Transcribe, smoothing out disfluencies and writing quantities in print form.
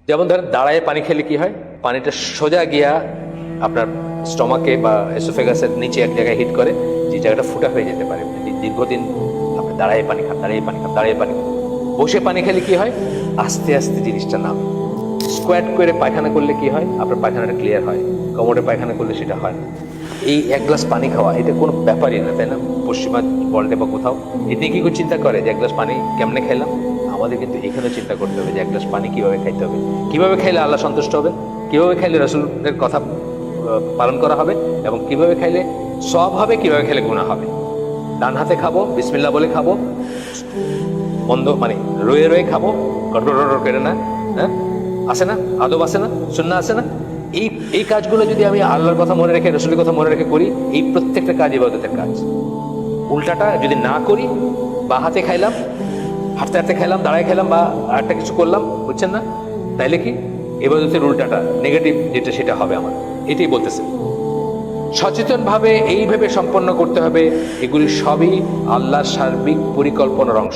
যেমন ধরেন দাঁড়ায় পানি খেলে কি হয়, পানিটা সোজা গিয়া আপনার স্টমাকে বা এসোফেগাসের নিচে এক জায়গায় হিট করে, যে জায়গাটা ফুটা হয়ে যেতে পারে। দীর্ঘদিন আপনি দাঁড়ায় পানি খান, দাঁড়িয়ে পানি খান, দাঁড়িয়ে পানি খান। বসে পানি খেলে কি হয়, আস্তে আস্তে জিনিসটা নামে। স্কোয়াট করে পায়খানা করলে কি হয়, আপনার পায়খানাটা ক্লিয়ার হয়। কোমরে পায়খানা করলে সেটা হয় না। এই এক গ্লাস পানি খাওয়া এটা কোনো ব্যাপারই না, তাই না? পশ্চিমা ওয়ার্ল্ডে বা কোথাও এতে কি করে চিন্তা করে যে এক গ্লাস পানি কেমনে খেলাম? আমাদের কিন্তু এখানেও চিন্তা করতে হবে যে এক গ্লাস পানি কিভাবে খাইতে হবে, কিভাবে খাইলে আল্লাহ সন্তুষ্ট হবে, কিভাবে খাইলে রাসূলের কথা পালন করা হবে, এবং কিভাবে খাইলে সওয়াব হবে, কিভাবে খেলে গুনাহ হবে। ডান হাতে খাবো, বিসমিল্লাহ বলে খাবো, বন্ধ মানে রয়ে রয়ে খাবো, গড়গড় করে না, হ্যাঁ আছে না, আদব আছে না, সুন্নাহ আছে না? এই কাজগুলো যদি আমি আল্লাহর কথা মনে রেখে, রাসূলের কথা মনে রেখে করি, এই প্রত্যেকটা কাজ ইবাদতের কাজ। উল্টাটা যদি না করি, বা হাতে খাইলাম, হাঁটতে হাঁটতে খাইলাম, দাঁড়ায় খাইলাম, বা আরেকটা কিছু করলাম, বুঝছেন না, তাইলে কি ইবাদতের উল্টাটা নেগেটিভ যেটা সেটা হবে আমার। এটাই বলতেছে সচেতনভাবে এইভাবে সম্পন্ন করতে হবে। এগুলি সবই আল্লাহর সার্বিক পরিকল্পনার অংশ।